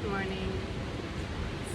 morning.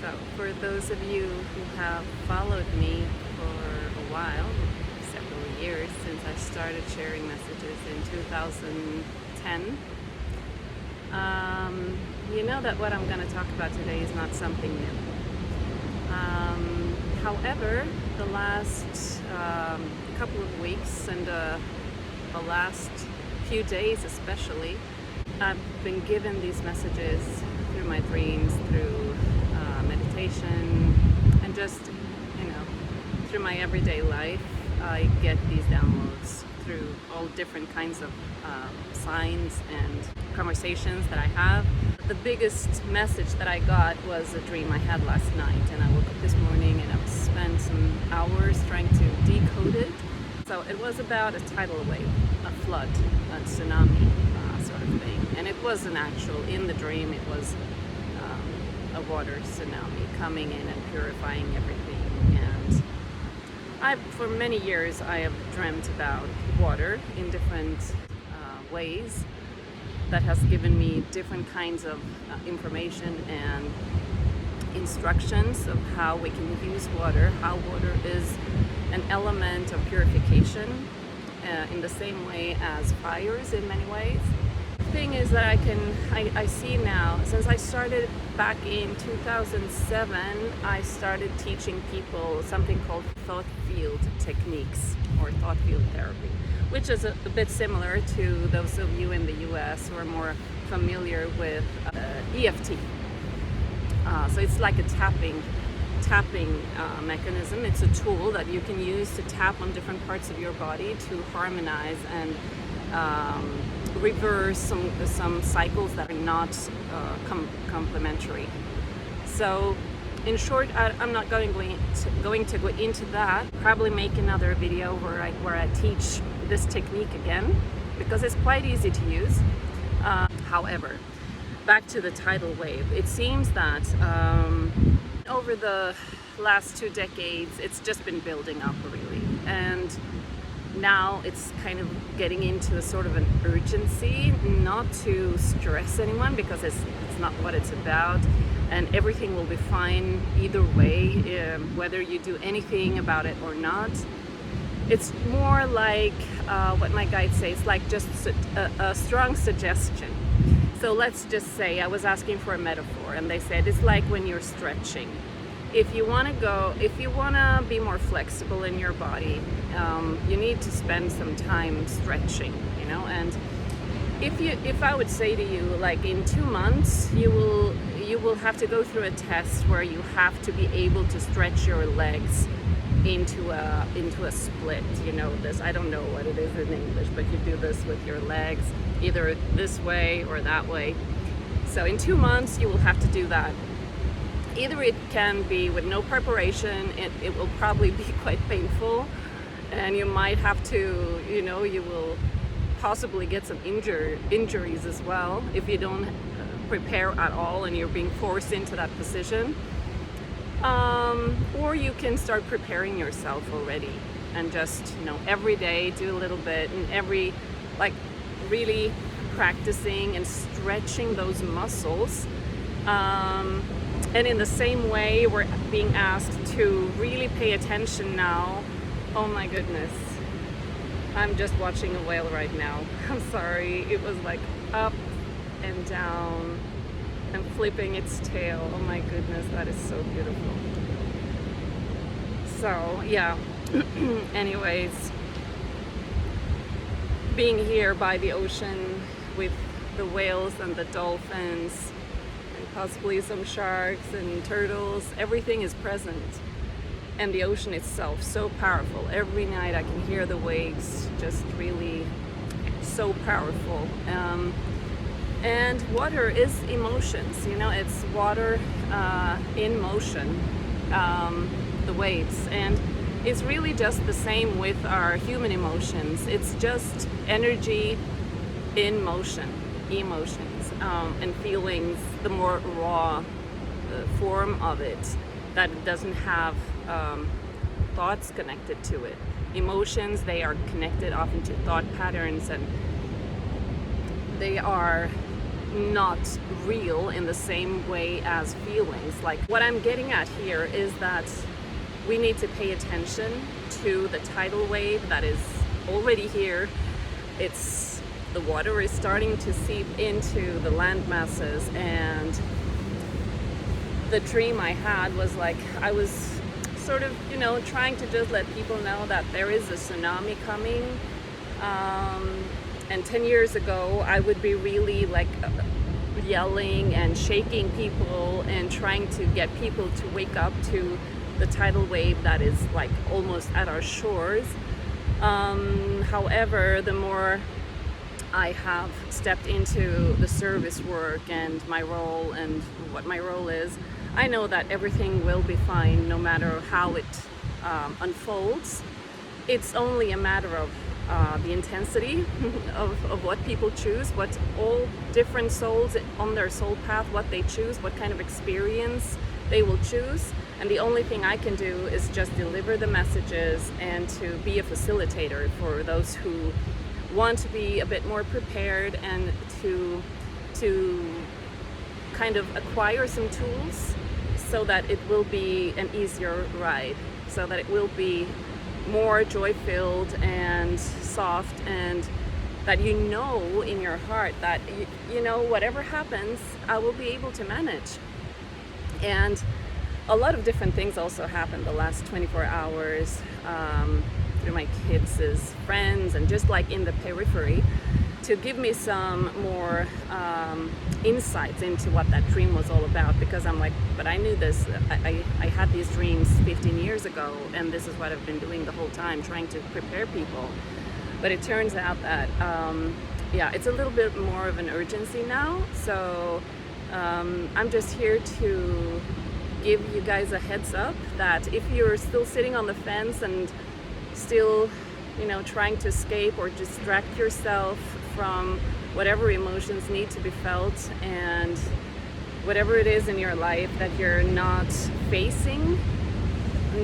So for those of you who have followed me for a while, several years since I started sharing messages in 2010, you know that what I'm going to talk about today is not something new. However, the last couple of weeks and the last few days especially, I've been given these messages through my dreams, through meditation, and just, through my everyday life. I get these downloads through all different kinds of signs and conversations that I have. The biggest message that I got was a dream I had last night, and I woke up this morning and I've spent some hours trying to decode it. So it was about a tidal wave, a flood, a tsunami sort of thing. And it wasn't actual in the dream, it was a water tsunami coming in and purifying everything. And for many years I have dreamt about water in different ways that has given me different kinds of information and instructions of how we can use water, how water is an element of purification in the same way as fires in many ways. The thing is that I see now, since I started back in 2007, I started teaching people something called thought field techniques or thought field therapy, which is a bit similar to those of you in the US who are more familiar with EFT. So it's like a tapping mechanism. It's a tool that you can use to tap on different parts of your body to harmonize and reverse some cycles that are not complementary. So in short, I'm not going to go into that. Probably make another video where I teach this technique again, because it's quite easy to use. However, back to the tidal wave. It seems that over the last 2 decades, it's just been building up really, and now it's kind of getting into a sort of an urgency, not to stress anyone, because it's not what it's about, and everything will be fine either way, whether you do anything about it or not. It's more like what my guides say, it's like just a strong suggestion. So let's just say I was asking for a metaphor, and they said it's like when you're stretching. If you want to be more flexible in your body, you need to spend some time stretching, and if I would say to you, like in 2 months, you will have to go through a test where you have to be able to stretch your legs into a split. This, I don't know what it is in English, but you do this with your legs either this way or that way. So in 2 months you will have to do that. Either it can be with no preparation, it will probably be quite painful, and you might have to, you will possibly get some injuries as well if you don't prepare at all and you're being forced into that position. Or you can start preparing yourself already and just, every day do a little bit, and really practicing and stretching those muscles. And in the same way, we're being asked to really pay attention now. Oh my goodness. I'm just watching a whale right now. I'm sorry. It was like up and down and flipping its tail. Oh my goodness, that is so beautiful. So, yeah. Anyways, being here by the ocean with the whales and the dolphins, possibly some sharks and turtles, everything is present. And the ocean itself, so powerful. Every night I can hear the waves, just really so powerful. And water is emotions, it's water in motion, the waves. And it's really just the same with our human emotions. It's just energy in motion, emotions. And feelings, the more raw form of it, that it doesn't have thoughts connected to it. Emotions, they are connected often to thought patterns, and they are not real in the same way as feelings. Like, what I'm getting at here is that we need to pay attention to the tidal wave that is already here. The water is starting to seep into the land masses, and the dream I had was like, I was sort of, trying to just let people know that there is a tsunami coming. And 10 years ago, I would be really like yelling and shaking people and trying to get people to wake up to the tidal wave that is like almost at our shores. However, the more I have stepped into the service work and my role and what my role is, I know that everything will be fine no matter how it unfolds. It's only a matter of the intensity of what people choose, what all different souls on their soul path, what they choose, what kind of experience they will choose. And the only thing I can do is just deliver the messages and to be a facilitator for those who want to be a bit more prepared and to kind of acquire some tools so that it will be an easier ride, so that it will be more joy-filled and soft, and that in your heart that whatever happens, I will be able to manage. And a lot of different things also happened the last 24 hours through my kids' friends and just like in the periphery, to give me some more insights into what that dream was all about, because I'm like, but I knew this, I had these dreams 15 years ago, and this is what I've been doing the whole time, trying to prepare people. But it turns out that it's a little bit more of an urgency now. So I'm just here to give you guys a heads up that if you're still sitting on the fence and still trying to escape or distract yourself from whatever emotions need to be felt and whatever it is in your life that you're not facing,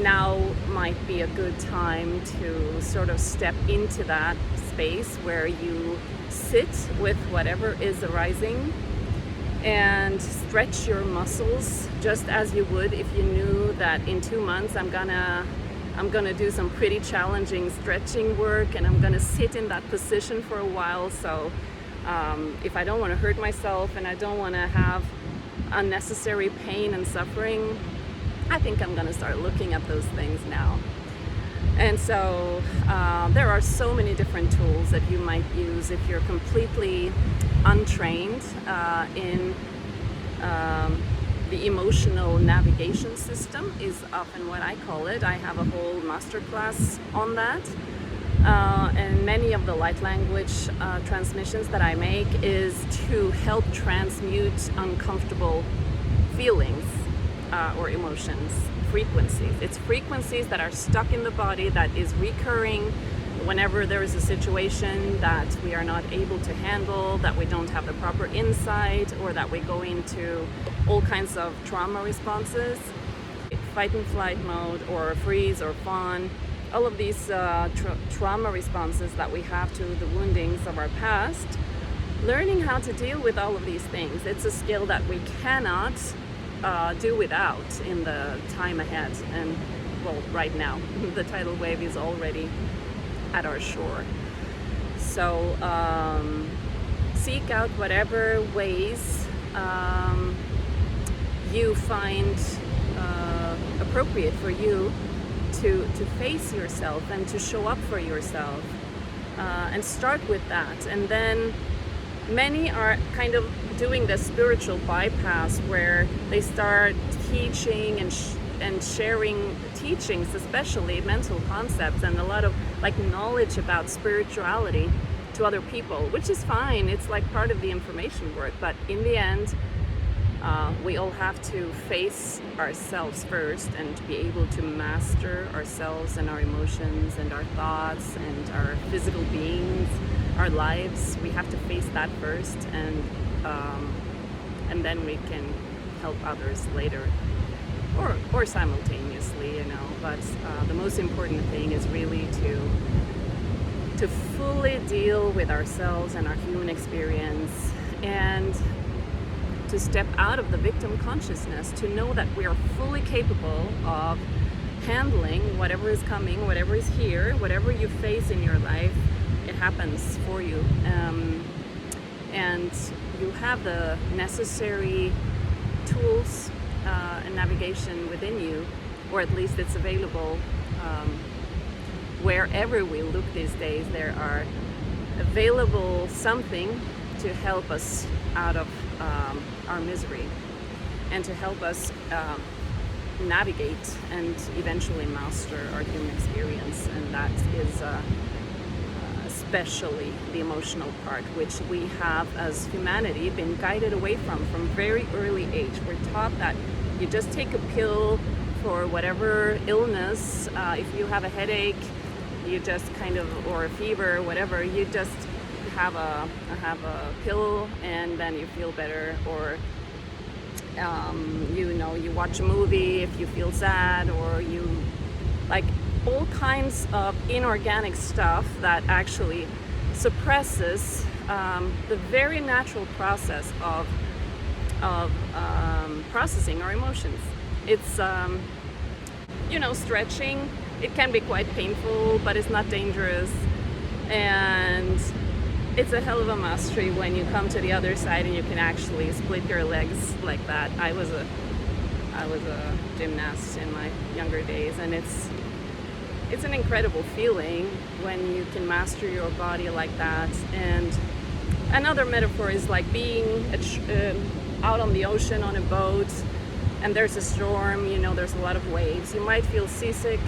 now might be a good time to sort of step into that space where you sit with whatever is arising and stretch your muscles just as you would if you knew that in 2 months I'm gonna do some pretty challenging stretching work, and I'm gonna sit in that position for a while. So if I don't want to hurt myself and I don't want to have unnecessary pain and suffering, I think I'm gonna start looking at those things now. And so there are so many different tools that you might use if you're completely untrained in the emotional navigation system, is often what I call it. I have a whole masterclass on that. And many of the light language transmissions that I make is to help transmute uncomfortable feelings or emotions, frequencies. It's frequencies that are stuck in the body that is recurring whenever there is a situation that we are not able to handle, that we don't have the proper insight, or that we go into all kinds of trauma responses, fight and flight mode, or freeze or fawn. All of these trauma responses that we have to the woundings of our past. Learning how to deal with all of these things, it's a skill that we cannot do without in the time ahead. And well, right now, the tidal wave is already at our shore. So seek out whatever ways you find appropriate for you to face yourself and to show up for yourself, and start with that. And then many are kind of doing the spiritual bypass where they start teaching and sharing teachings, especially mental concepts and a lot of like knowledge about spirituality to other people, which is fine. It's like part of the information work, but in the end we all have to face ourselves first and to be able to master ourselves and our emotions and our thoughts and our physical beings, our lives. We have to face that first, and then we can help others later, or simultaneously, but the most important thing is really to fully deal with ourselves and our human experience and to step out of the victim consciousness, to know that we are fully capable of handling whatever is coming, whatever is here, whatever you face in your life. It happens for you, and you have the necessary tools and navigation within you, or at least it's available. Wherever we look these days, there are available something to help us out of our misery, and to help us navigate and eventually master our human experience. And that is especially the emotional part, which we have as humanity been guided away from very early age. We're taught that you just take a pill for whatever illness. If you have a headache, you just kind of, or a fever, whatever, you just have a pill and then you feel better. Or you watch a movie if you feel sad, or you like all kinds of inorganic stuff that actually suppresses the very natural process of processing our emotions. It's stretching. It can be quite painful, but it's not dangerous, and it's a hell of a mastery when you come to the other side and you can actually split your legs like that. I was a gymnast in my younger days, and it's an incredible feeling when you can master your body like that. And another metaphor is like being out on the ocean on a boat, and there's a storm, there's a lot of waves. You might feel seasick,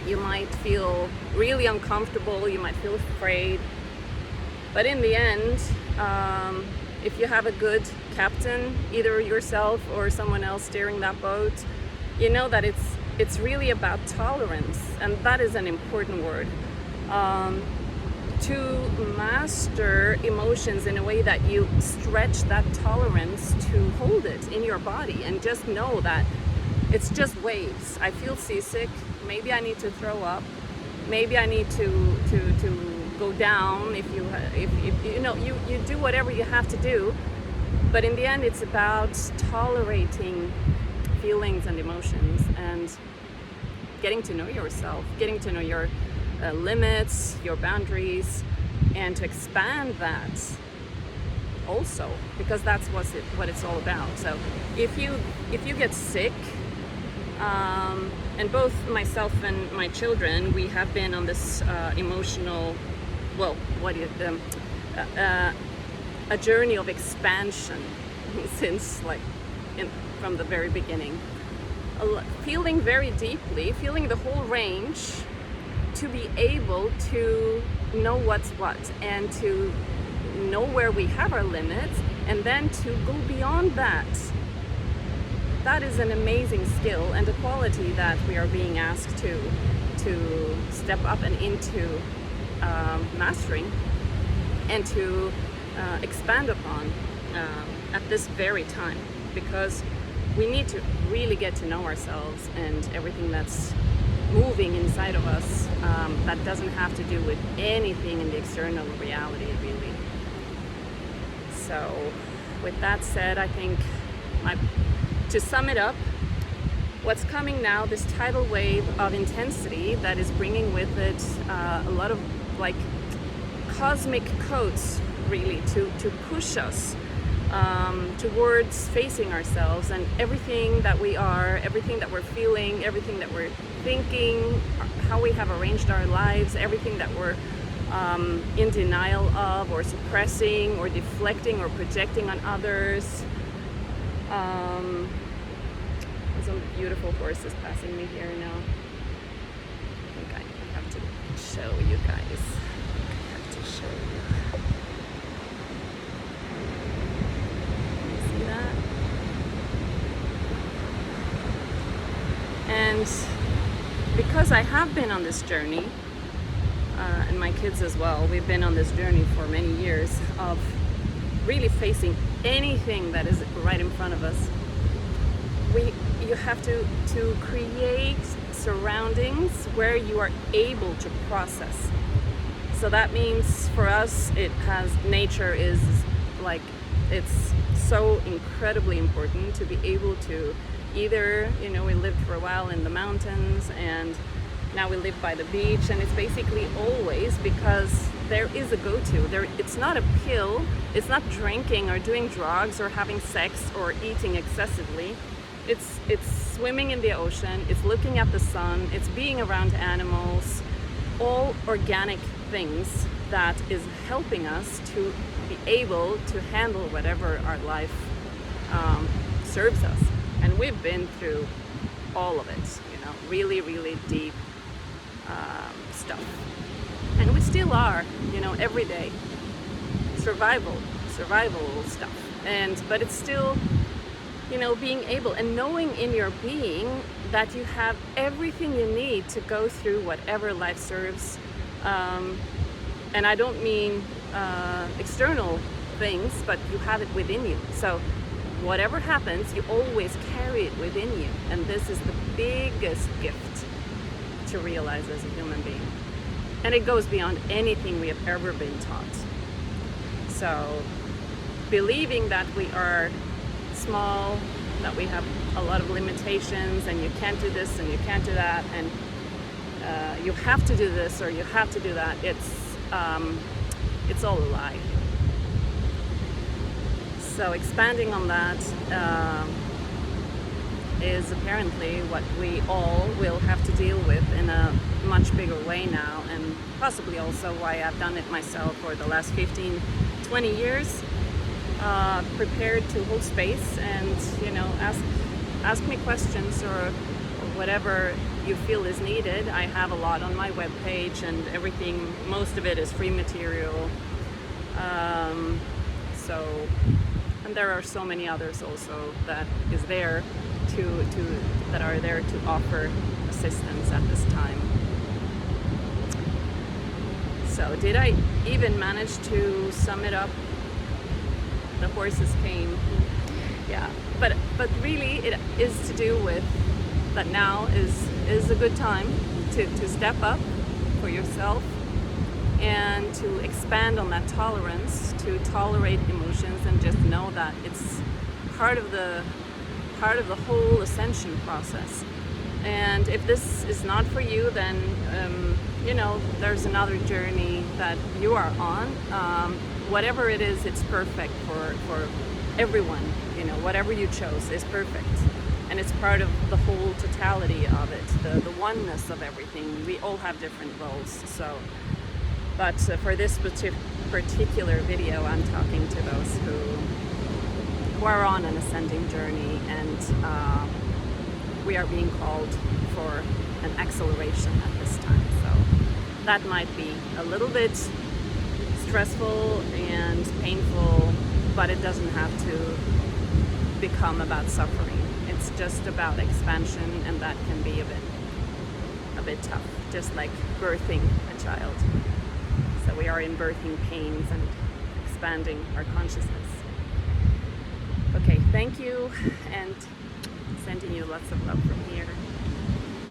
you might feel really uncomfortable, you might feel afraid. But in the end, if you have a good captain, either yourself or someone else steering that boat, you know that it's really about tolerance, and that is an important word. To master emotions in a way that you stretch that tolerance to hold it in your body, and just know that it's just waves. I feel seasick, maybe I need to throw up, maybe I need to go down. If you do whatever you have to do, but in the end it's about tolerating feelings and emotions, and getting to know yourself, getting to know your limits, your boundaries, and to expand that also, because that's what it's all about. So if you get sick, and both myself and my children, we have been on this emotional, a journey of expansion since from the very beginning. Feeling very deeply, feeling the whole range, to be able to know what's what, and to know where we have our limits, and then to go beyond that. That is an amazing skill and a quality that we are being asked to step up and into mastering, and to expand upon at this very time, because we need to really get to know ourselves and everything that's moving inside of us, that doesn't have to do with anything in the external reality, really. So with that said, I think to sum it up, what's coming now, this tidal wave of intensity that is bringing with it a lot of cosmic codes, really, to push us towards facing ourselves and everything that we are, everything that we're feeling, everything that we're thinking, how we have arranged our lives, everything that we're in denial of, or suppressing, or deflecting, or projecting on others. There's some beautiful horses passing me here now. I think I have to show you guys. I have to show you. See that? And because I have been on this journey, and my kids as well, we've been on this journey for many years of really facing anything that is right in front of us. You have to create surroundings where you are able to process. So that means for us, nature is like it's so incredibly important to be able to either, you know, we lived for a while in the mountains and now we live by the beach, and it's basically always because there is a go-to. It's not a pill, it's not drinking or doing drugs or having sex or eating excessively. It's swimming in the ocean, it's looking at the sun, it's being around animals, all organic things that is helping us to be able to handle whatever our life serves us. And we've been through all of it, you know, really, really deep stuff. And we still are, you know, every day. Survival stuff. But it's still, you know, being able and knowing in your being that you have everything you need to go through whatever life serves. And I don't mean external things, but you have it within you. So whatever happens, you always carry it within you. And this is the biggest gift to realize as a human being. And it goes beyond anything we have ever been taught. So believing that we are small, that we have a lot of limitations, and you can't do this and you can't do that, and you have to do this or you have to do that, it's all a lie. So expanding on that is apparently what we all will have to deal with in a much bigger way now, and possibly also why I've done it myself for the last 15-20 years. Prepared to hold space and, you know, ask me questions or whatever you feel is needed. I have a lot on my webpage, and everything, most of it is free material. And there are so many others also that is there that are there to offer assistance at this time. So did I even manage to sum it up? The horses came. Yeah, but really it is to do with that now is a good time to step up for yourself and to expand on that tolerance, to tolerate emotions and just know that it's part of the whole ascension process. And if this is not for you, then you know, there's another journey that you are on. Whatever it is, it's perfect for everyone. You know, whatever you chose is perfect, and it's part of the whole totality of it, the oneness of everything. We all have different roles. So, but for this particular video, I'm talking to those who are on an ascending journey, and we are being called for an acceleration at this time. So that might be a little bit stressful and painful, but it doesn't have to become about suffering. It's just about expansion, and that can be a bit tough, just like birthing a child. So we are in birthing pains and expanding our consciousness. Okay, thank you, and sending you lots of love from here.